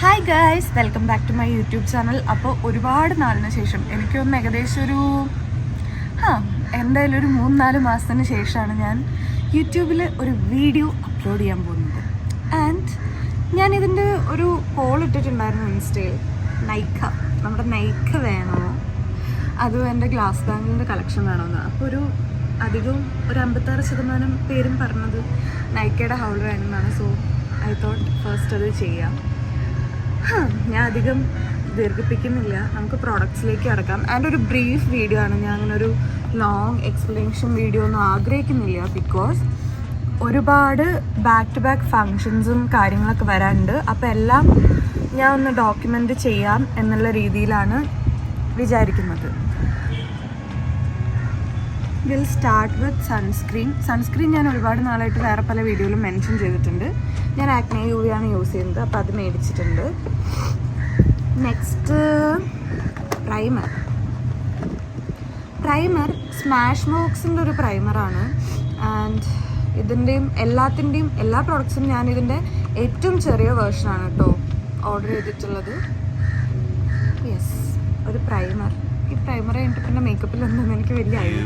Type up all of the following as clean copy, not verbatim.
Hi guys, welcome back to my YouTube channel. അപ്പോൾ ഒരുപാട് നാളിന് ശേഷം എനിക്കൊന്ന് ഏകദേശം എന്തായാലും ഒരു 3-4 മാസത്തിന് ശേഷമാണ് ഞാൻ യൂട്യൂബിൽ ഒരു വീഡിയോ അപ്ലോഡ് ചെയ്യാൻ പോകുന്നത്. ആൻഡ് ഞാനിതിൻ്റെ ഒരു പോൾ ഇട്ടിട്ടുണ്ടായിരുന്നു ഇൻസ്റ്റയിൽ. നമ്മുടെ നൈക്ക വേണോ, അതും എൻ്റെ ഗ്ലാസ് ബാങ്കിൻ്റെ കളക്ഷൻ വേണമെന്ന്. അപ്പോൾ ഒരു 56% പേരും പറഞ്ഞത് നൈക്കയുടെ ഹൗൾ വേണമെന്നാണ്. സോ ഐ തോട്ട് ഫസ്റ്റ് അത് ചെയ്യാം. ഞാൻ അധികം ദീർഘിപ്പിക്കുന്നില്ല, നമുക്ക് പ്രോഡക്ട്സിലേക്ക് കടക്കാം. ആൻഡ് ഒരു ബ്രീഫ് വീഡിയോ ആണ്. ഞാൻ അങ്ങനെ ഒരു ലോങ് എക്സ്പ്ലനേഷൻ വീഡിയോ ഒന്നും ആഗ്രഹിക്കുന്നില്ല, ബിക്കോസ് ഒരുപാട് ബാക്ക് ടു ബാക്ക് ഫങ്ഷൻസും കാര്യങ്ങളൊക്കെ വരാനുണ്ട്. അപ്പോൾ എല്ലാം ഞാൻ ഒന്ന് ഡോക്യുമെൻ്റ് ചെയ്യാം എന്നുള്ള രീതിയിലാണ് വിചാരിക്കുന്നത്. വിൽ സ്റ്റാർട്ട് വിത്ത് സൺസ്ക്രീൻ ഞാൻ ഒരുപാട് നാളായിട്ട് വേറെ പല വീഡിയോയിലും മെൻഷൻ ചെയ്തിട്ടുണ്ട്. ഞാൻ ആക്നെ UV ആണ് യൂസ് ചെയ്യുന്നത്, അപ്പോൾ അത് മേടിച്ചിട്ടുണ്ട്. നെക്സ്റ്റ് പ്രൈമർ സ്മാഷ് ബോക്സിൻ്റെ ഒരു പ്രൈമറാണ്. ആൻഡ് എല്ലാ പ്രോഡക്ട്സും ഞാൻ ഇതിൻ്റെ ഏറ്റവും ചെറിയ വേർഷനാണ് കേട്ടോ ഓർഡർ ചെയ്തിട്ടുള്ളത്. യെസ്, ഒരു പ്രൈമർ. ഈ പ്രൈമർ കഴിഞ്ഞിട്ട് പിന്നെ മേക്കപ്പിൽ എന്താണെന്ന് എനിക്ക് വലിയ ഐഡിയ.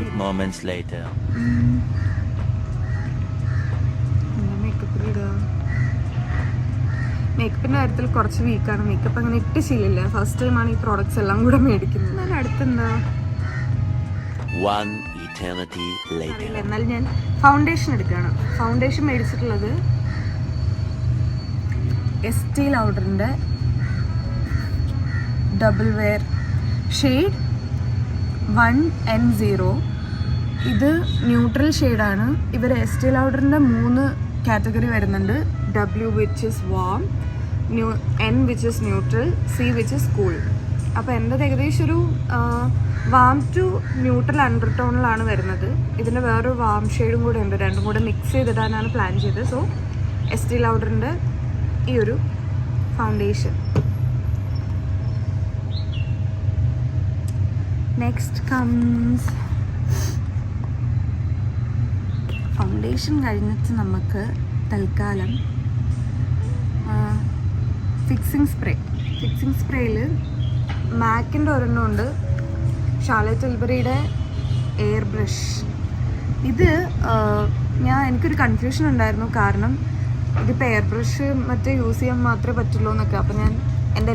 മേക്കപ്പിൻ്റെ കാര്യത്തിൽ കുറച്ച് വീക്കാണ്. മേക്കപ്പ് അങ്ങനെ ഇട്ട് ശീലമില്ല. ഫസ്റ്റ് ടൈമാണ് ഈ പ്രോഡക്ട്സ് എല്ലാം കൂടെ മേടിക്കുന്നത്. ഞാൻ അടുത്തെന്താ അറിയില്ല. എന്നാലും ഞാൻ ഫൗണ്ടേഷൻ എടുക്കുകയാണ്. ഫൗണ്ടേഷൻ മേടിച്ചിട്ടുള്ളത് എസ്റ്റീ ലൗഡറിൻ്റെ ഡബിൾ വെയർ ഷെയ്ഡ് 1N0. ഇത് ന്യൂട്രൽ ഷെയ്ഡാണ്. ഇവർ എസ്റ്റീ ലൗഡറിൻ്റെ 3 കാറ്റഗറി വരുന്നുണ്ട്. W which is warm, N which is neutral, C which is cool. അപ്പോൾ എൻ്റെ ഏകദേശം ഒരു വാം ടു ന്യൂട്രൽ അണ്ടർടോണിലാണ് വരുന്നത്. ഇതിൻ്റെ വേറൊരു വാം ഷെയ്ഡും കൂടെ ഉണ്ട്. രണ്ടും കൂടെ മിക്സ് ചെയ്തിടാനാണ് പ്ലാൻ ചെയ്തത്. സോ എസ്റ്റീ ലൗഡറിൻ്റെ ഈ ഒരു ഫൗണ്ടേഷൻ. നെക്സ്റ്റ് കംസ് ഫൗണ്ടേഷൻ കഴിഞ്ഞിട്ട് നമുക്ക് തൽക്കാലം ഫിക്സിംഗ് സ്പ്രേയിൽ മാക്കിൻ്റെ ഒരെണ്ണമുണ്ട്, ഷാർലറ്റ് ടിൽബറിയുടെ എയർ ബ്രഷ്. ഇത് എനിക്കൊരു കൺഫ്യൂഷൻ ഉണ്ടായിരുന്നു, കാരണം ഇതിപ്പോൾ എയർ ബ്രഷ് യൂസ് ചെയ്യാൻ മാത്രമേ പറ്റുള്ളൂ എന്നൊക്കെ. അപ്പോൾ ഞാൻ എൻ്റെ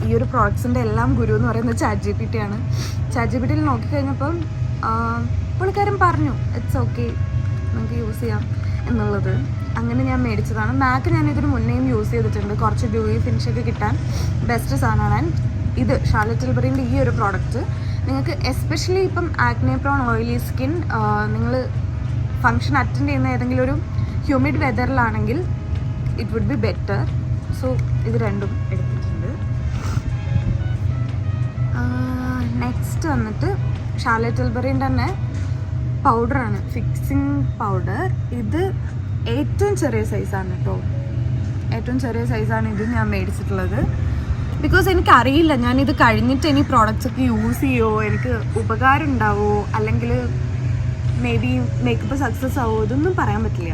ഈ ഒരു പ്രോഡക്ട്സിൻ്റെ എല്ലാം ഗുരു എന്ന് പറയുന്നത് ChatGPT ആണ്. ChatGPTയിൽ നോക്കിക്കഴിഞ്ഞപ്പം പുള്ളിക്കാരൻ പറഞ്ഞു ഇറ്റ്സ് ഓക്കെ, നമുക്ക് യൂസ് ചെയ്യാം എന്നുള്ളത്. അങ്ങനെ ഞാൻ മേടിച്ചതാണ്. മാക്ക് ഞാൻ ഇതിന് മുന്നേയും യൂസ് ചെയ്തിട്ടുണ്ട്. കുറച്ച് ഡ്യൂയി ഫിനിഷൊക്കെ കിട്ടാൻ ബെസ്റ്റ് സാധനമാണ്. ആൻഡ് ഇത് ഷാർലറ്റ് ടിൽബറിൻ്റെ ഈ ഒരു പ്രോഡക്റ്റ് നിങ്ങൾക്ക് എസ്പെഷ്യലി ഇപ്പം ആക്നെ പ്രോൺ ഓയിലി സ്കിൻ, നിങ്ങൾ ഫങ്ഷൻ അറ്റൻഡ് ചെയ്യുന്ന ഏതെങ്കിലും ഒരു ഹ്യൂമിഡ് വെതറിലാണെങ്കിൽ it would be better. So ഇത് രണ്ടും എടുത്തിട്ടുണ്ട്. നെക്സ്റ്റ് വന്നിട്ട് ഷാർലറ്റ് ടിൽബറിൻ്റെ തന്നെ പൗഡറാണ്, ഫിക്സിംഗ് പൗഡർ. ഇത് ഏറ്റവും ചെറിയ സൈസാണ് കേട്ടോ. ഏറ്റവും ചെറിയ സൈസാണ് ഇത് ഞാൻ മേടിച്ചിട്ടുള്ളത്. ബിക്കോസ് എനിക്കറിയില്ല ഞാനിത് കഴിഞ്ഞിട്ട് ഇനി പ്രോഡക്റ്റ്സ് ഒക്കെ യൂസ് ചെയ്യുമോ, എനിക്ക് ഉപകാരം ഉണ്ടാവുമോ, അല്ലെങ്കിൽ മേ ബി മേക്കപ്പ് സക്സസ് ആവുമോ, ഇതൊന്നും പറയാൻ പറ്റില്ല.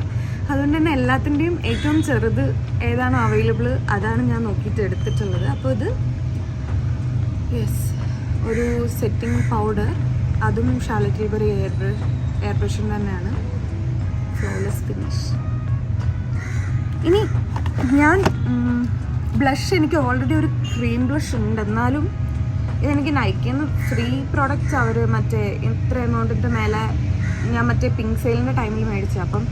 അതുകൊണ്ട് തന്നെ എല്ലാത്തിൻ്റെയും ഏറ്റവും ചെറുത് ഏതാണോ അവൈലബിൾ അതാണ് ഞാൻ നോക്കിയിട്ട് എടുത്തിട്ടുള്ളത്. അപ്പോൾ ഇത് ഒരു സെറ്റിംഗ് പൗഡർ, അതും ഷാർലറ്റ് ടിൽബറി എയർ ബ്രഷും തന്നെയാണ്. Flawless finish. ഇനി ഞാൻ ബ്ലഷ്, എനിക്ക് ഓൾറെഡി ഒരു ക്രീം ബ്ലഷ് ഉണ്ട്. എന്നാലും ഇതെനിക്ക് നൈക്കിന്ന് ഫ്രീ പ്രോഡക്റ്റ്സ് അവർ ഇത്ര എമൗണ്ടിൻ്റെ മേലെ ഞാൻ പിങ്ക് സെയിലിൻ്റെ ടൈമിൽ മേടിച്ചത്. അപ്പം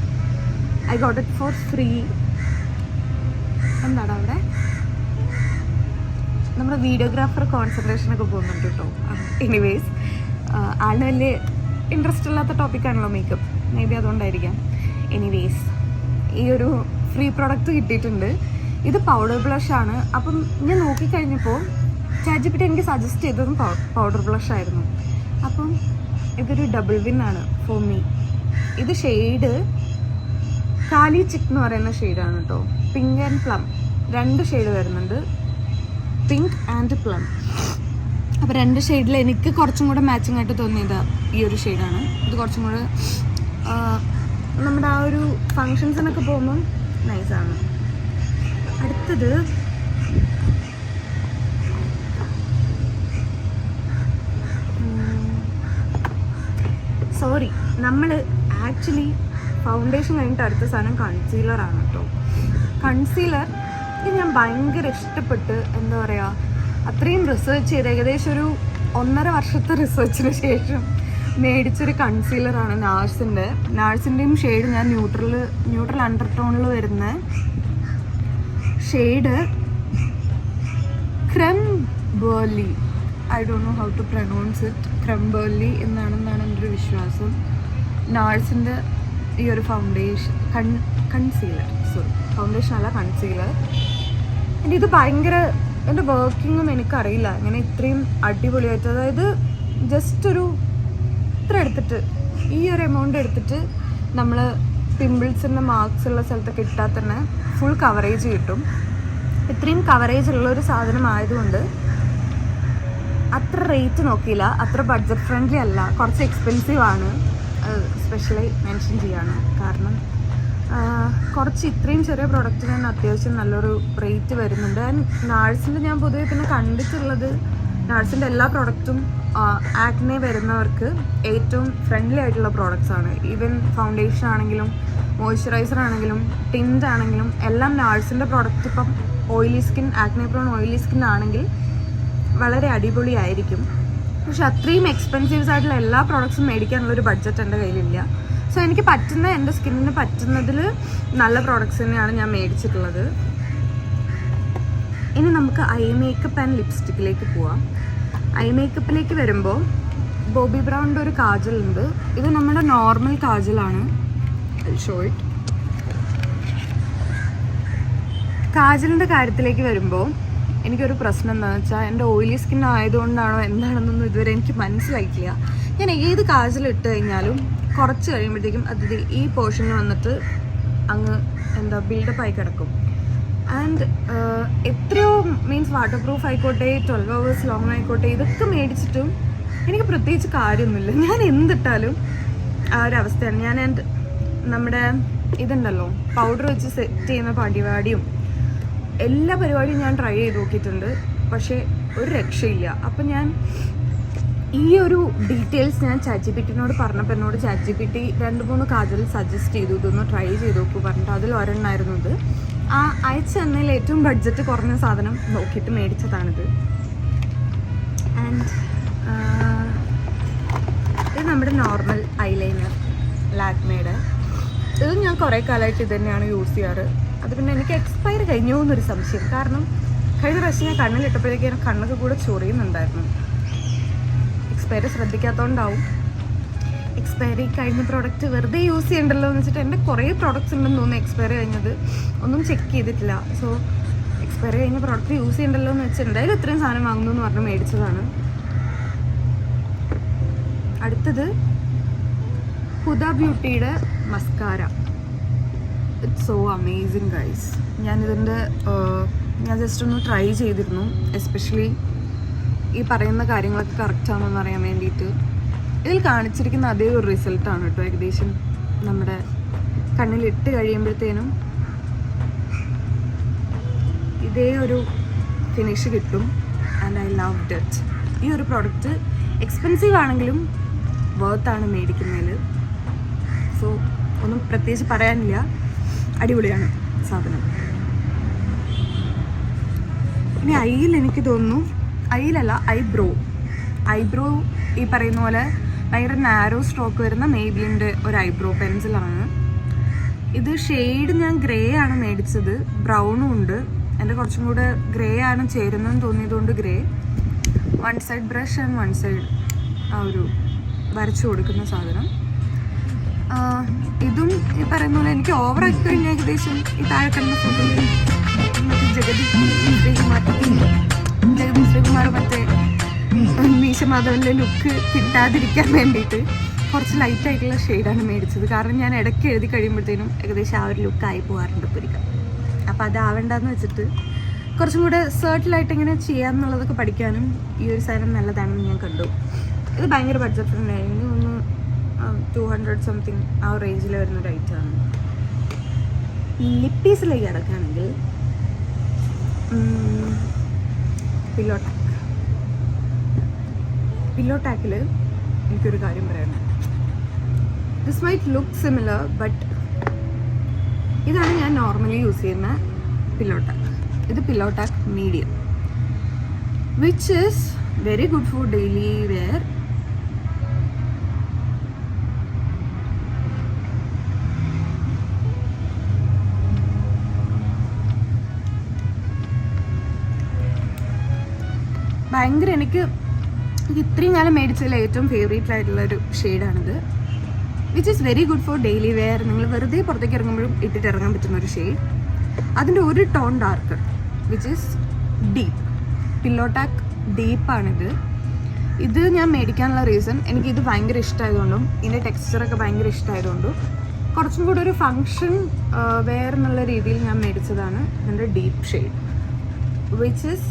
I got it for free. എന്താണ് അവിടെ നമ്മുടെ വീഡിയോഗ്രാഫർ കോൺസെൻട്രേഷനൊക്കെ പോകുന്നുണ്ട് കേട്ടോ. എനിവേസ്, ആളിന് വലിയ ഇൻട്രസ്റ്റ് ഇല്ലാത്ത ടോപ്പിക്കാണല്ലോ മേക്കപ്പ്, മേ ബി അതുകൊണ്ടായിരിക്കാം. എനിവേസ്, ഈ ഒരു ഫ്രീ പ്രോഡക്റ്റ് കിട്ടിയിട്ടുണ്ട്. ഇത് പൗഡർ ബ്ലഷാണ്. അപ്പം ഞാൻ നോക്കിക്കഴിഞ്ഞപ്പോൾ ChatGPT എനിക്ക് സജസ്റ്റ് ചെയ്തതും പൗഡർ ബ്ലഷായിരുന്നു. അപ്പം ഇതൊരു ഡബിൾ വിന്നാണ് ഫോർ മീ. ഇത് ഷെയ്ഡ് കാലി ചിക്ക് എന്ന് പറയുന്ന ഷെയ്ഡാണ് കേട്ടോ. പിങ്ക് ആൻഡ് പ്ലം 2 ഷെയ്ഡ് വരുന്നുണ്ട്, പിങ്ക് ആൻഡ് പ്ലം. അപ്പോൾ 2 ഷെയ്ഡിൽ എനിക്ക് കുറച്ചും കൂടെ മാച്ചിങ് ആയിട്ട് തോന്നിയത് ഈ ഒരു ഷെയ്ഡാണ്. ഇത് കുറച്ചും കൂടെ നമ്മുടെ ആ ഒരു ഫങ്ഷൻസിനൊക്കെ പോകുമ്പം നൈസാണ്. അടുത്തത് നമ്മൾ ആക്ച്വലി ഫൗണ്ടേഷൻ കഴിഞ്ഞിട്ട് അടുത്ത സാധനം കൺസീലറാണ് കേട്ടോ. കൺസീലർ ഇത് ഞാൻ ഭയങ്കര ഇഷ്ടപ്പെട്ട്, എന്താ പറയുക, അത്രയും റിസർച്ച് ചെയ്ത് ഏകദേശം ഒരു 1.5 വർഷത്തെ റിസർച്ചിന് ശേഷം മേടിച്ചൊരു കൺസീലറാണ് നാഴ്സിൻ്റെയും ഷെയ്ഡ് ഞാൻ ന്യൂട്രൽ അണ്ടർടോണിൽ വരുന്ന ഷെയ്ഡ് ക്രെംബേർലി. I don't know how to pronounce it. ക്രെംബേർലി എന്നാണെന്നാണ് എൻ്റെ ഒരു വിശ്വാസം. നാഴ്സിൻ്റെ ഈ ഒരു കൺസീലർ ഫൗണ്ടേഷൻ അല്ല, കൺസീലർ. ഇത് ഭയങ്കര, എൻ്റെ വർക്കിങ്ങും എനിക്കറിയില്ല ഇങ്ങനെ ഇത്രയും അടിപൊളിയായിട്ട്. അതായത് ജസ്റ്റ് ഒരു ഇത്ര എടുത്തിട്ട്, ഈ ഒരു എമൗണ്ട് എടുത്തിട്ട് നമ്മൾ പിമ്പിൾസിൻ്റെ മാർക്സ് ഉള്ള സ്ഥലത്തൊക്കെ ഇട്ടാൽ തന്നെ ഫുൾ കവറേജ് കിട്ടും. ഇത്രയും കവറേജ് ഉള്ളൊരു സാധനമായതുകൊണ്ട് അത്ര റേറ്റ് നോക്കിയില്ല, അത്ര ബഡ്ജറ്റ് ഫ്രണ്ട്ലി അല്ല, കുറച്ച് എക്സ്പെൻസീവ് ആണ്. സ്പെഷ്യലി മെൻഷൻ ചെയ്യാണ്, കാരണം കുറച്ച് ഇത്രയും ചെറിയ പ്രൊഡക്റ്റിന് തന്നെ അത്യാവശ്യം നല്ലൊരു റേറ്റ് വരുന്നുണ്ട്. ആൻഡ് നാഴ്സിൻ്റെ ഞാൻ പൊതുവെ പിന്നെ കണ്ടിട്ടുള്ളത്, നാഴ്സിൻ്റെ എല്ലാ പ്രൊഡക്റ്റും ആക്നെ വരുന്നവർക്ക് ഏറ്റവും ഫ്രണ്ട്ലി ആയിട്ടുള്ള പ്രോഡക്റ്റ്സ് ആണ്. ഈവൻ ഫൗണ്ടേഷൻ ആണെങ്കിലും മോയ്സ്ചറൈസർ ആണെങ്കിലും ടിൻറ്റ് ആണെങ്കിലും എല്ലാം നാഴ്സിൻ്റെ പ്രോഡക്റ്റ് ഇപ്പം oily skin, acne prone oily skin ആണെങ്കിൽ വളരെ അടിപൊളിയായിരിക്കും. പക്ഷെ അത്രയും എക്സ്പെൻസീവ്സ് ആയിട്ടുള്ള എല്ലാ പ്രോഡക്ട്സും മേടിക്കാനുള്ളൊരു ബഡ്ജറ്റ് എൻ്റെ കയ്യിലില്ല. സോ എനിക്ക് പറ്റുന്ന, എൻ്റെ സ്കിന്നിന് പറ്റുന്നതിൽ നല്ല പ്രോഡക്ട്സ് തന്നെയാണ് ഞാൻ മേടിച്ചിട്ടുള്ളത്. ഇനി നമുക്ക് ഐ മേക്കപ്പ് ആൻഡ് ലിപ്സ്റ്റിക്കിലേക്ക് പോവാം. ഐ മേക്കപ്പിലേക്ക് വരുമ്പോൾ ബോബി ബ്രൗണിൻ്റെ ഒരു കാജലുണ്ട്. ഇത് നമ്മുടെ നോർമൽ കാജലാണ്. Show it. കാജലിൻ്റെ കാര്യത്തിലേക്ക് വരുമ്പോൾ എനിക്കൊരു പ്രശ്നം എന്താണെന്ന് വെച്ചാൽ, എൻ്റെ ഓയിലി സ്കിൻ ആയതുകൊണ്ടാണോ എന്താണെന്നൊന്നും ഇതുവരെ എനിക്ക് മനസ്സിലായിട്ടില്ല. ഞാൻ ഏത് കാജൽ ഇട്ട് കഴിഞ്ഞാലും കുറച്ച് കഴിയുമ്പോഴത്തേക്കും അത് ഈ പോർഷനിൽ വന്നിട്ട് അങ്ങ് എന്താ ബിൽഡപ്പ് ആയി കിടക്കും. ആൻഡ് എത്രയോ മീൻസ് വാട്ടർ പ്രൂഫ് ആയിക്കോട്ടെ, 12 hours ലോങ് ആയിക്കോട്ടെ, ഇതൊക്കെ മേടിച്ചിട്ടും എനിക്ക് പ്രത്യേകിച്ച് കാര്യമൊന്നുമില്ല. ഞാൻ എന്തിട്ടാലും ആ ഒരു അവസ്ഥയാണ്. ഞാൻ നമ്മുടെ ഇതുണ്ടല്ലോ പൗഡർ വെച്ച് സെറ്റ് ചെയ്യുന്ന പരിപാടിയും എല്ലാ പരിപാടിയും ഞാൻ ട്രൈ ചെയ്ത് നോക്കിയിട്ടുണ്ട്, പക്ഷേ ഒരു രക്ഷയില്ല. അപ്പം ഞാൻ ഈ ഒരു ഡീറ്റെയിൽസ് ഞാൻ ChatGPT-നോട് പറഞ്ഞപ്പോൾ എന്നോട് ChatGPT 2-3 കാജൽ സജസ്റ്റ് ചെയ്തു, ഇതൊന്ന് ട്രൈ ചെയ്ത് നോക്കൂ പറഞ്ഞിട്ട്. അതിൽ ഒരെണ്ണമായിരുന്നു ഇത്. ആ അയച്ച എണ്ണയിൽ ഏറ്റവും ബഡ്ജറ്റ് കുറഞ്ഞ സാധനം നോക്കിയിട്ട് മേടിച്ചതാണിത്. ആൻഡ് ഇത് നമ്മുടെ നോർമൽ ഐലൈനർ ലാക്മേയുടെ. ഇത് ഞാൻ കുറേ കാലമായിട്ട് ഇത് തന്നെയാണ് യൂസ് ചെയ്യാറ്. അത് പിന്നെ എനിക്ക് എക്സ്പയർ കഴിഞ്ഞോ എന്നൊരു സംശയം, കാരണം കഴിഞ്ഞ പ്രാവശ്യം ഞാൻ കണ്ണിലിട്ടപ്പോഴേക്കും എനിക്ക് കണ്ണൊക്കെ കൂടെ ചൊറിയുന്നുണ്ടായിരുന്നു. എക്സ്പയറി ശ്രദ്ധിക്കാത്തതുകൊണ്ടാവും. എക്സ്പയറി കഴിഞ്ഞ പ്രോഡക്റ്റ് വെറുതെ യൂസ് ചെയ്യണ്ടല്ലോ എന്ന് വെച്ചിട്ട് എൻ്റെ കുറേ പ്രോഡക്റ്റ്സ് ഉണ്ടെന്ന് തോന്നുന്നു എക്സ്പയറി കഴിഞ്ഞത്, ഒന്നും ചെക്ക് ചെയ്തിട്ടില്ല. സോ എക്സ്പയറി കഴിഞ്ഞ പ്രോഡക്റ്റ് യൂസ് ചെയ്യണ്ടല്ലോ എന്ന് വെച്ചാൽ എന്തായാലും ഇത്രയും സാധനം വാങ്ങുന്നു എന്ന് പറഞ്ഞ് മേടിച്ചതാണ്. അടുത്തത് ഹുദ ബ്യൂട്ടിയുടെ mascara. It's so amazing guys. ഞാൻ ജസ്റ്റ് ഒന്ന് ട്രൈ ചെയ്തിരുന്നു, എസ്പെഷ്യലി ഈ പറയുന്ന കാര്യങ്ങളൊക്കെ കറക്റ്റാണെന്ന് അറിയാൻ വേണ്ടിയിട്ട്. ഇതിൽ കാണിച്ചിരിക്കുന്ന അതേ ഒരു റിസൾട്ടാണ് കേട്ടോ. ഏകദേശം നമ്മുടെ കണ്ണിലിട്ട് കഴിയുമ്പോഴത്തേനും ഇതേ ഒരു ഫിനിഷ് കിട്ടും. And I loved it. ഈ ഒരു പ്രോഡക്റ്റ് എക്സ്പെൻസീവ് ആണെങ്കിലും വർത്താണ് മേടിക്കുന്നതിൽ. സോ ഒന്നും പ്രത്യേകിച്ച് പറയാനില്ല, അടിപൊളിയാണ് സാധനം. ഇനി ഐയിൽ എനിക്ക് തോന്നുന്നു, ഐയിലല്ല ഐബ്രോ ഈ പറയുന്ന പോലെ ഭയങ്കര നാരോ സ്ട്രോക്ക് വരുന്ന മേബിലിൻ്റെ ഒരു ഐബ്രോ പെൻസിലാണ്. ഇത് ഷെയ്ഡ് ഞാൻ ഗ്രേ ആണ് മേടിച്ചത്, ബ്രൗണും ഉണ്ട്. എൻ്റെ കുറച്ചും കൂടെ ഗ്രേ ആണ് ചേരുന്നതെന്ന് തോന്നിയതുകൊണ്ട് grey. 1 side brush and 1 side ആ ഒരു വരച്ചു കൊടുക്കുന്ന സാധനം. ഇതും ഈ പറയുന്ന പോലെ എനിക്ക് ഓവറാക്കി കഴിഞ്ഞാൽ ഏകദേശം ഈ താഴെ കിടന്ന ഫോട്ടോയിൽ മറ്റേ ജഗതി ശ്രീകുമാർ മറ്റേ മീശമാധവൻ്റെ ലുക്ക് കിട്ടാതിരിക്കാൻ വേണ്ടിയിട്ട് കുറച്ച് ലൈറ്റായിട്ടുള്ള ഷെയ്ഡാണ് മേടിച്ചത്. കാരണം ഞാൻ ഇടയ്ക്ക് എഴുതി കഴിയുമ്പോഴത്തേനും ഏകദേശം ആ ഒരു ലുക്കായി പോകാറുണ്ട് പുരിക്കം. അപ്പോൾ അതാവേണ്ടെന്ന് വെച്ചിട്ട് കുറച്ചും കൂടെ സെർട്ടിലായിട്ട് ഇങ്ങനെ ചെയ്യാമെന്നുള്ളതൊക്കെ പഠിക്കാനും ഈ ഒരു സാധനം നല്ലതാണെന്ന് ഞാൻ കണ്ടു. ഇത് ഭയങ്കര ബഡ്ജറ്റ് ഫ്രണ്ട്ലി, ഒന്ന് 200 സംതിങ് ആ റേഞ്ചിൽ വരുന്നൊരു ഐറ്റമാണ്. ലിപ്പീസിലേക്ക് കിടക്കുകയാണെങ്കിൽ പില്ലോ ടാക്കിൽ എനിക്കൊരു കാര്യം പറയാനുണ്ട്. This might look similar, but ഇതാണ് ഞാൻ നോർമലി യൂസ് ചെയ്യുന്ന പില്ലോ ടാക്ക്. ഇത് pillow talk medium, which is very good for daily wear. ഭയങ്കര എനിക്ക് ഇത്രയും കാലം മേടിച്ചതിൽ ഏറ്റവും ഫേവറേറ്റ് ആയിട്ടുള്ളൊരു ഷെയ്ഡാണിത്, which is very good for daily wear. നിങ്ങൾ വെറുതെ പുറത്തേക്ക് ഇറങ്ങുമ്പോഴും ഇട്ടിട്ട് ഇറങ്ങാൻ പറ്റുന്ന ഒരു ഷെയ്ഡ്. അതിൻ്റെ ഒരു tone darker, which is deep. Pillow Talk ഡീപ്പാണിത്. ഇത് ഞാൻ മേടിക്കാനുള്ള റീസൺ എനിക്കിത് ഭയങ്കര ഇഷ്ടമായതുകൊണ്ടും ഇതിൻ്റെ ടെക്സ്ചറൊക്കെ ഭയങ്കര ഇഷ്ടമായതുകൊണ്ടും കുറച്ചും കൂടെ ഒരു ഫങ്ഷൻ വെയർ എന്നുള്ള രീതിയിൽ ഞാൻ മേടിച്ചതാണ് ഇതിൻ്റെ deep shade, which is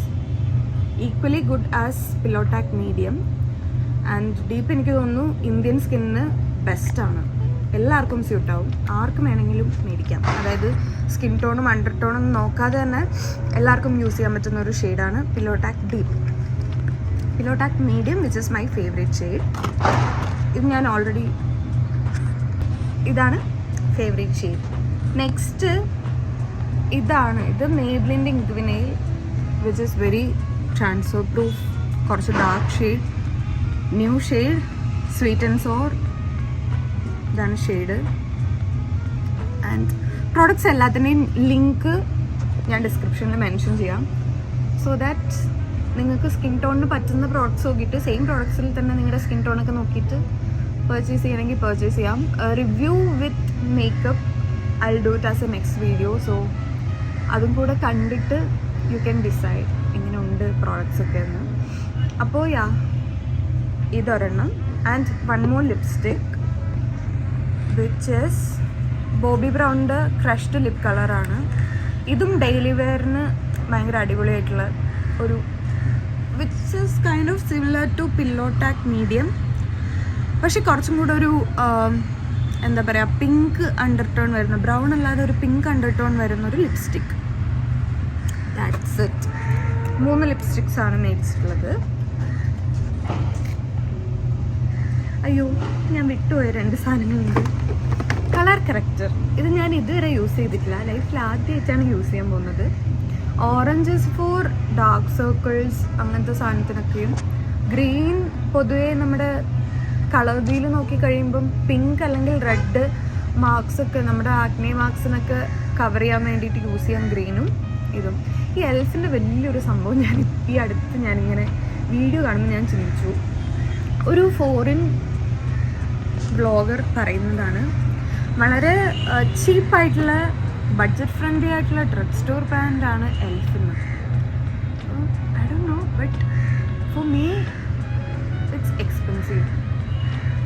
equally good as pillow talk medium. And deep എനിക്ക് തോന്നുന്നു ഇന്ത്യൻ സ്കിന്നിന് ബെസ്റ്റാണ്, എല്ലാവർക്കും സ്യൂട്ടാവും, ആർക്കും വേണമെങ്കിലും മേടിക്കാം. അതായത് സ്കിൻ ടോണും അണ്ടർ ടോണും നോക്കാതെ തന്നെ എല്ലാവർക്കും യൂസ് ചെയ്യാൻ പറ്റുന്ന ഒരു ഷെയ്ഡാണ് Pillow Talk Deep. Pillow talk medium which is my favourite shade. ഇത് ഞാൻ ഓൾറെഡി, ഇതാണ് ഫേവറേറ്റ് ഷെയ്ഡ്. നെക്സ്റ്റ് ഇതാണ്, ഇത് മേബ്ലിൻ്റെ ഇൻക്വിനൈൽ which is very transfer proof. കുറച്ച് dark shade, new shade sweet and sour, ഇതാണ് ഷെയ്ഡ്. ആൻഡ് പ്രോഡക്റ്റ്സ് എല്ലാത്തിൻ്റെയും ലിങ്ക് ഞാൻ ഡിസ്ക്രിപ്ഷനിൽ മെൻഷൻ ചെയ്യാം, സോ ദാറ്റ് നിങ്ങൾക്ക് സ്കിൻ ടോണിന് പറ്റുന്ന പ്രോഡക്റ്റ്സ് നോക്കിയിട്ട് സെയിം പ്രോഡക്ട്സിൽ തന്നെ നിങ്ങളുടെ സ്കിൻ ടോണൊക്കെ നോക്കിയിട്ട് പർച്ചേസ് ചെയ്യണമെങ്കിൽ പർച്ചേസ് ചെയ്യാം. Review with makeup I will do it as A next video, so അതും കൂടെ കണ്ടിട്ട് യു ക്യാൻ ഡിസൈഡ് എങ്ങനെ ഉണ്ട് പ്രോഡക്റ്റ്സ് ഒക്കെ എന്ന്. അപ്പോൾ ഇതൊരെണ്ണം. And one more lipstick which is Bobbi ബ്രൗണിൻ്റെ ക്രഷ്ഡ് ലിപ് കളറാണ്. ഇതും ഡെയിലി വെയറിന് ഭയങ്കര അടിപൊളിയായിട്ടുള്ള ഒരു, which is kind of similar to Pillow talk Medium, പക്ഷെ കുറച്ചും കൂടെ ഒരു എന്താ പറയുക, പിങ്ക് അണ്ടർടോൺ വരുന്ന, ബ്രൗൺ അല്ലാതെ ഒരു പിങ്ക് അണ്ടർടോൺ വരുന്ന ഒരു ലിപ്സ്റ്റിക്. That's it. 3 ലിപ്സ്റ്റിക്സ് ആണ് മേടിച്ചിട്ടുള്ളത്. അയ്യോ, ഞാൻ വിട്ടുപോയ 2 സാധനങ്ങളുണ്ട്. കളർ കറക്റ്റർ, ഇത് ഞാൻ ഇതുവരെ യൂസ് ചെയ്തിട്ടില്ല, ലൈഫിൽ ആദ്യമായിട്ടാണ് യൂസ് ചെയ്യാൻ പോകുന്നത്. ഓറഞ്ചസ് ഫോർ ഡാർക്ക് സർക്കിൾസ് അങ്ങനത്തെ സാധനത്തിനൊക്കെയും. ഗ്രീൻ പൊതുവേ നമ്മുടെ കളർ വീൽ നോക്കി കഴിയുമ്പം പിങ്ക് അല്ലെങ്കിൽ റെഡ് മാർക്സ് ഒക്കെ, നമ്മുടെ ആക്നെ മാർക്സിനൊക്കെ കവർ ചെയ്യാൻ വേണ്ടിയിട്ട് യൂസ് ചെയ്യാൻ ഗ്രീനും ഇതും. ഈ എൽഫിൻ്റെ വലിയൊരു സംഭവം ഈ അടുത്ത് ഞാനിങ്ങനെ വീഡിയോ കാണുമ്പോൾ ഞാൻ ചിന്തിച്ചു, ഒരു ഫോറിൻ വ്ളോഗർ പറയുന്നതാണ്, വളരെ ചീപ്പായിട്ടുള്ള ബഡ്ജറ്റ് ഫ്രണ്ട്ലി ആയിട്ടുള്ള ഡ്രഗ് സ്റ്റോർ ബ്രാൻഡാണ് എൽഫെന്ന്. I don't know, but for me it's expensive.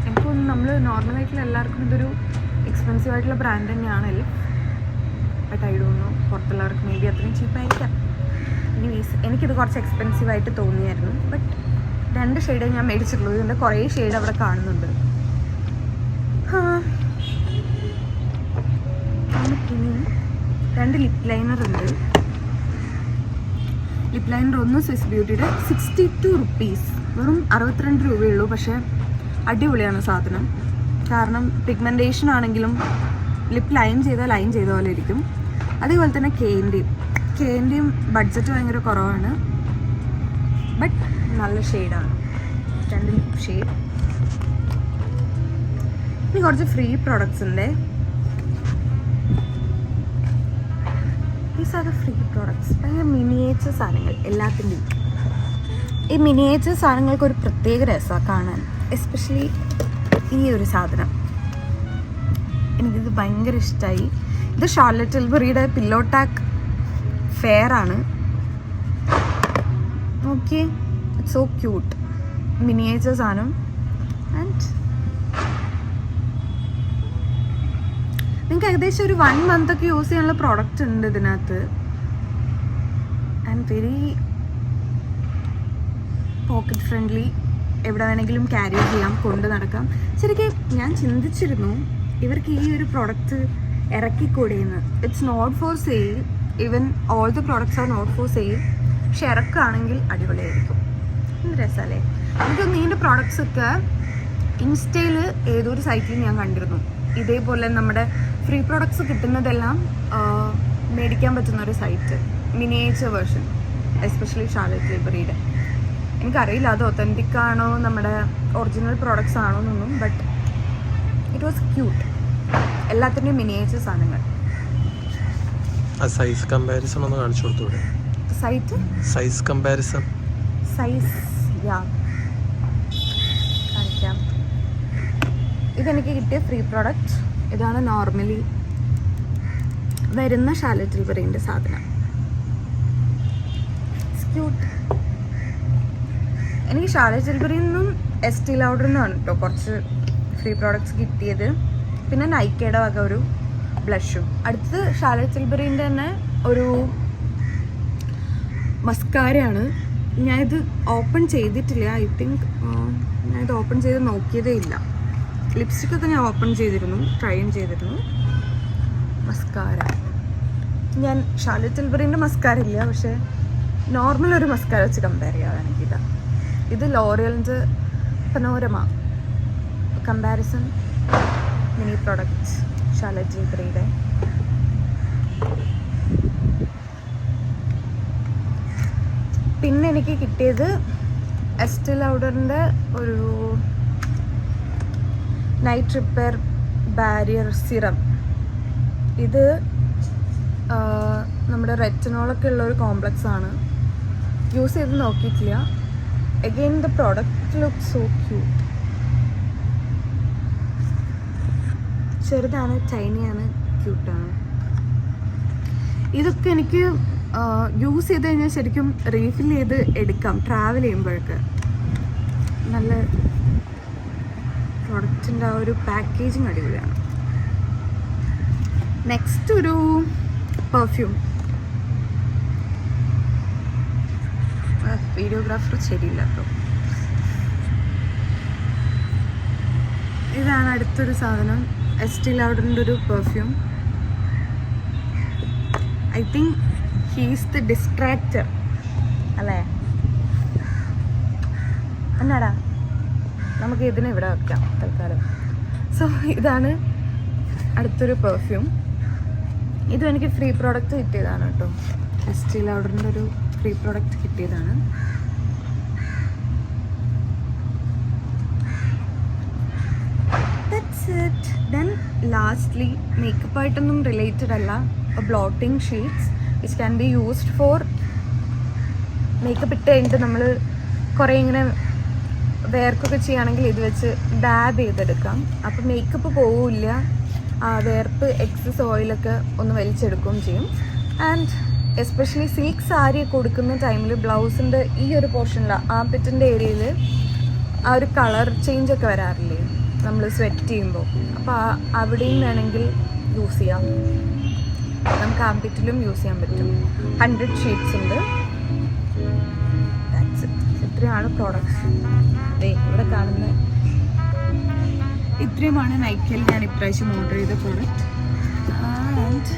എനിക്കൊന്നും നമ്മൾ നോർമലായിട്ടുള്ള എല്ലാവർക്കും ഇതൊരു എക്സ്പെൻസീവ് ആയിട്ടുള്ള ബ്രാൻഡ് തന്നെയാണ് Elf, but I don't know, പുറത്തുള്ളവർക്ക് മേ ബി അത്രയും ചീപ്പായിരിക്കാം. എനിവേസ് എനിക്കിത് കുറച്ച് എക്സ്പെൻസീവായിട്ട് തോന്നിയായിരുന്നു. ബട്ട് 2 ഷെയ്ഡേ ഞാൻ മേടിച്ചിട്ടുള്ളൂ, ഇതിൻ്റെ കുറേ ഷെയ്ഡ് അവിടെ കാണുന്നുണ്ട്. നമുക്കിനി 2 ലിപ് ലൈനർ ഉണ്ട്. ലിപ് ലൈനർ ഒന്ന് സ്വിസ് ബ്യൂട്ടിയുടെ 62 റുപ്പീസ്, വെറും 62 രൂപയുള്ളൂ. പക്ഷേ അടിപൊളിയാണ് സാധനം, കാരണം പിഗ്മെൻറ്റേഷൻ ആണെങ്കിലും ലിപ്പ് ലൈൻ ചെയ്ത പോലെ ഇരിക്കും. അതേപോലെ തന്നെ കെൻ്റെയും ബഡ്ജറ്റ് ഭയങ്കര കുറവാണ്, ബട്ട് നല്ല ഷെയ്ഡാണ്. 2 ലിപ് ഷെയ്ഡ്. ഇനി കുറച്ച് ഫ്രീ പ്രോഡക്ട്സ് ഉണ്ട്. These are the free products. ഭയങ്കര മിനിയേച്ചർ സാധനങ്ങൾ എല്ലാത്തിൻ്റെയും. ഈ മിനിയേച്ചർ സാധനങ്ങൾക്ക് ഒരു പ്രത്യേക രസമാണ് കാണാൻ, എസ്പെഷ്യലി ഈ ഒരു സാധനം എനിക്കിത് ഭയങ്കര ഇഷ്ടമായി. ഇത് ഷാർലറ്റ് ടിൽബറിയുടെ പില്ലോ ടാക്ക് ഫെയർ ആണ്. Okay, it's so cute, miniature സാധനം. ആൻഡ് നിങ്ങൾക്ക് ഏകദേശം ഒരു 1 month ഒക്കെ യൂസ് ചെയ്യാനുള്ള പ്രോഡക്റ്റ് ഉണ്ട് ഇതിനകത്ത്. ആൻഡ് വെരി പോക്കറ്റ് ഫ്രണ്ട്ലി, എവിടെ വേണമെങ്കിലും ക്യാരി ചെയ്യാം, കൊണ്ട് നടക്കാം. ശരിക്കും ഞാൻ ചിന്തിച്ചിരുന്നു ഇവർക്ക് ഈ ഒരു പ്രോഡക്റ്റ് ഇറക്കിക്കൂടെയെന്ന്. It's not for sale, even all the products are not for sale. പക്ഷെ ഇറക്കുകയാണെങ്കിൽ അടിപൊളിയായിരിക്കും. എന്ത് രസമല്ലേ. എനിക്കൊന്ന് ഇതിൻ്റെ പ്രോഡക്ട്സൊക്കെ ഇൻസ്റ്റയിൽ ഏതൊരു സൈറ്റിൽ ഞാൻ കണ്ടിരുന്നു ഇതേപോലെ നമ്മുടെ ഫ്രീ പ്രോഡക്ട്സ് കിട്ടുന്നതെല്ലാം മേടിക്കാൻ പറ്റുന്ന ഒരു site, miniature version, especially Charlotte ടിൽബറിയുടെ. എനിക്കറിയില്ല അത് ഒത്തൻറ്റിക് ആണോ നമ്മുടെ ഒറിജിനൽ പ്രോഡക്ട്സ് ആണോ എന്നൊന്നും, ബട്ട് ഇറ്റ് വാസ് ക്യൂട്ട്. എല്ലാത്തിൻ്റെയും മിനിയേച്ചർ സാധനങ്ങൾ. സൈസ് കമ്പാരിസൺ ഒന്ന് കാണിച്ചു കൊടുത്തൂടെ? സൈറ്റ് സൈസ് കമ്പാരിസൺ, സൈസ് കാണിക്കാം. ഇതെനിക്ക് കിട്ടിയ ഫ്രീ പ്രോഡക്റ്റ്. ഇതാണ് നോർമലി വരുന്ന ഷാർലറ്റ് ടിൽബറിൻ്റെ സാധനം. ക്യൂട്ട്. എനിക്ക് ഷാർലറ്റ് ടിൽബറിയിൽ നിന്നും എസ്റ്റീ ലൗഡറിൽ നിന്നാണ് കേട്ടോ കുറച്ച് ഫ്രീ പ്രോഡക്ട്സ് കിട്ടിയത്. പിന്നെ നൈക്കയുടെ വക ഒരു ബ്ലഷും. അടുത്തത് ഷാർലറ്റ് ടിൽബറിൻ്റെ തന്നെ ഒരു മസ്കാരയാണ്. ഞാനിത് ഓപ്പൺ ചെയ്തിട്ടില്ല. ഐ തിങ്ക് ഞാനിത് ഓപ്പൺ ചെയ്ത് നോക്കിയതേ ഇല്ല. ലിപ്സ്റ്റിക്കൊക്കെ ഞാൻ ഓപ്പൺ ചെയ്തിരുന്നു, ട്രൈയും ചെയ്തിരുന്നു. മസ്കാര ഞാൻ ഷാർലറ്റ് ടിൽബറിൻ്റെ മസ്കാര ഇല്ല, പക്ഷേ നോർമൽ ഒരു മസ്കാര വെച്ച് കമ്പയർ ചെയ്യാനാണെങ്കിൽ ഇത് ലോറിയലിൻ്റെ panorama comparison mini products Charlotte ടിൽബറിയുടെ. പിന്നെ എനിക്ക് കിട്ടിയത് എസ്റ്റീ ലൗഡറിൻ്റെ ഒരു നൈറ്റ് റിപ്പയർ ബാരിയർ സിറം. ഇത് നമ്മുടെ റെറ്റിനോളൊക്കെ ഉള്ളൊരു കോംപ്ലക്സ് ആണ്. യൂസ് ചെയ്ത് നോക്കിയിട്ടില്ല. Again the product look so cute. ചെറുതാണ്, ടൈനിയാണ്, ക്യൂട്ടാണ്. ഇതൊക്കെ എനിക്ക് യൂസ് ചെയ്ത് കഴിഞ്ഞാൽ ശരിക്കും റീഫിൽ ചെയ്ത് എടുക്കാം ട്രാവൽ ചെയ്യുമ്പോഴൊക്കെ. നല്ല പ്രോഡക്റ്റിൻ്റെ ആ ഒരു പാക്കേജിങ് അടിപൊളിയാണ്. നെക്സ്റ്റ് ഒരു പെർഫ്യൂം. വീഡിയോഗ്രാഫർ ശരിയില്ല കേട്ടോ. ഇതാണ് അടുത്തൊരു സാധനം, എസ്റ്റീ ലൗഡറിൻ്റെ ഒരു perfume. I think he's the distractor അല്ലേ? എന്നാടാ, നമുക്ക് ഇതിനെ ഇവിടെ വെക്കാം തൽക്കാലം. സോ ഇതാണ് അടുത്തൊരു പെർഫ്യൂം. ഇതും എനിക്ക് ഫ്രീ പ്രോഡക്റ്റ് കിട്ടിയതാണ് കേട്ടോ. എസ്റ്റീ ലൗഡറിൻ്റെ ഒരു ഫ്രീ പ്രോഡക്റ്റ് കിട്ടിയതാണ്. That's it. ദെൻ ലാസ്റ്റ്ലി മേക്കപ്പായിട്ടൊന്നും റിലേറ്റഡ് അല്ല, blotting sheets which can be used for makeup ഇട്ട് കഴിഞ്ഞിട്ട് നമ്മൾ കുറേ ഇങ്ങനെ വേർക്കൊക്കെ ചെയ്യുകയാണെങ്കിൽ ഇത് വെച്ച് ഡാബ് ചെയ്തെടുക്കാം. അപ്പം മേക്കപ്പ് പോവില്ല, വേർപ്പ് എക്സസ് ഓയിലൊക്കെ ഒന്ന് വലിച്ചെടുക്കുകയും ചെയ്യും. ആൻഡ് എസ്പെഷ്യലി സിൽക്ക് സാരി കൊടുക്കുന്ന ടൈമിൽ ബ്ലൗസിൻ്റെ ഈ ഒരു പോർഷനിൽ ആംപിറ്റിൻ്റെ ഏരിയയിൽ ആ ഒരു കളർ ചേഞ്ച് ഒക്കെ വരാറില്ലേ നമ്മൾ സ്വെറ്റ് ചെയ്യുമ്പോൾ, അപ്പോൾ അവിടെയും വേണമെങ്കിൽ യൂസ് ചെയ്യാം. നമുക്ക് ആംപിറ്റിലും യൂസ് ചെയ്യാൻ പറ്റും. 100 ഷീറ്റ്സ് ഉണ്ട്. That's it. ഇത്രയാണ് പ്രോഡക്ട്സ്. ഇവിടെ കാണുന്ന ഇത്രയുമാണ് നൈക്കയിൽ ഞാൻ ഇപ്രാവശ്യം ഓർഡർ ചെയ്ത product. And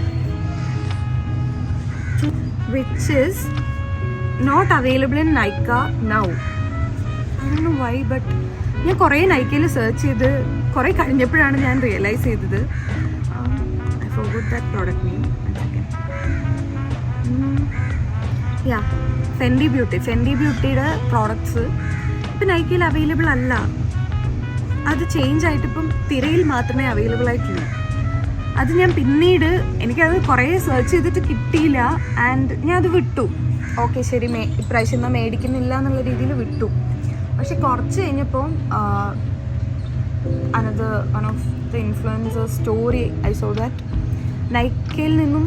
which is not available in Nykaa now. I don't know why, but ഞാൻ കുറേ നൈക്കയിൽ സെർച്ച് ചെയ്ത് കുറേ കഴിഞ്ഞപ്പോഴാണ് ഞാൻ റിയലൈസ് ചെയ്തത്. I forgot that product name. Yeah, Fendi Beautyയുടെ പ്രോഡക്ട്സ് ഇപ്പം നൈക്കയിൽ അവൈലബിൾ അല്ല. അത് ചേഞ്ച് ആയിട്ട് ഇപ്പം തിരയിൽ മാത്രമേ അവൈലബിൾ ആയിട്ടുള്ളൂ. അത് ഞാൻ പിന്നീട് എനിക്കത് കുറേ സെർച്ച് ചെയ്തിട്ട് കിട്ടിയില്ല. ആൻഡ് ഞാൻ അത് വിട്ടു. ഓക്കെ ശരി, ഇപ്രാവശ്യം എന്നാൽ മേടിക്കുന്നില്ല എന്നുള്ള രീതിയിൽ വിട്ടു. പക്ഷെ കുറച്ച് കഴിഞ്ഞപ്പോൾ another one of the influencer story I saw that നൈക്കയിൽ നിന്നും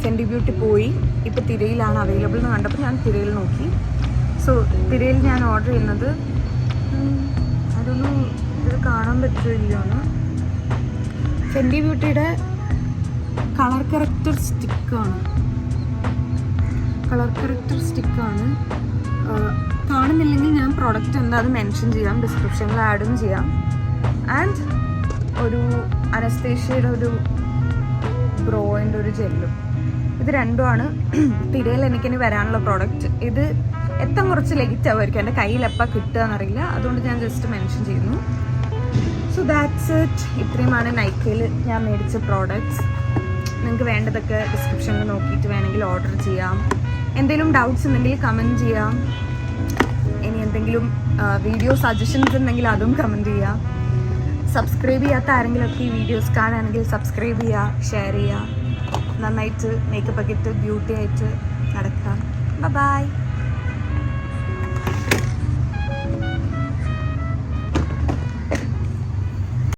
ഫെൻഡി ബ്യൂട്ടി പോയി ഇപ്പോൾ തിരയിലാണ് അവൈലബിൾ എന്ന് കണ്ടപ്പോൾ ഞാൻ തിരയിൽ നോക്കി. സോ തിരയിൽ ഞാൻ ഓർഡർ ചെയ്യുന്നത് അതൊന്നും ഇത് കാണാൻ പറ്റില്ലല്ലോ. ഫെൻഡി ബ്യൂട്ടിയുടെ കളർ കറക്റ്റർ സ്റ്റിക്കാണ്. കാണുന്നില്ലെങ്കിൽ ഞാൻ പ്രോഡക്റ്റ് എന്താണെന്ന് മെൻഷൻ ചെയ്യാം, ഡിസ്ക്രിപ്ഷനിൽ ആഡും ചെയ്യാം. ആൻഡ് ഒരു അനസ്തേഷ്യയുടെ ഒരു ബ്രോയിൻ്റെ ഒരു ജെല്ലും. ഇത് രണ്ടുമാണ് തിരയിൽ എനിക്കിനി വരാനുള്ള പ്രോഡക്റ്റ്. ഇത് എത്താൻ കുറച്ച് ലേറ്റ് ആവുമായിരിക്കും, എൻ്റെ കയ്യിൽ എപ്പോൾ കിട്ടുക എന്നറിയില്ല. അതുകൊണ്ട് ഞാൻ ജസ്റ്റ് മെൻഷൻ ചെയ്യുന്നു. So that's it. ഇത്രയുമാണ് നൈക്കയിൽ ഞാൻ മേടിച്ച പ്രോഡക്റ്റ്സ്. നിങ്ങൾക്ക് വേണ്ടതൊക്കെ ഡിസ്ക്രിപ്ഷനിൽ നോക്കിയിട്ട് വേണമെങ്കിൽ ഓർഡർ ചെയ്യാം. എന്തെങ്കിലും ഡൗട്ട്സ് ഉണ്ടെങ്കിൽ കമൻറ്റ് ചെയ്യാം. ഇനി എന്തെങ്കിലും വീഡിയോ സജഷൻസ് ഉണ്ടെങ്കിൽ അതും കമൻറ്റ് ചെയ്യാം. സബ്സ്ക്രൈബ് ചെയ്യാത്ത ആരെങ്കിലുമൊക്കെ ഈ വീഡിയോസ് കാണുകയാണെങ്കിൽ സബ്സ്ക്രൈബ് ചെയ്യുക, ഷെയർ ചെയ്യുക. നന്നായിട്ട് മേക്കപ്പ് ഒക്കെ ഇട്ട് ബ്യൂട്ടി ആയിട്ട് നടക്കാം. ബൈ.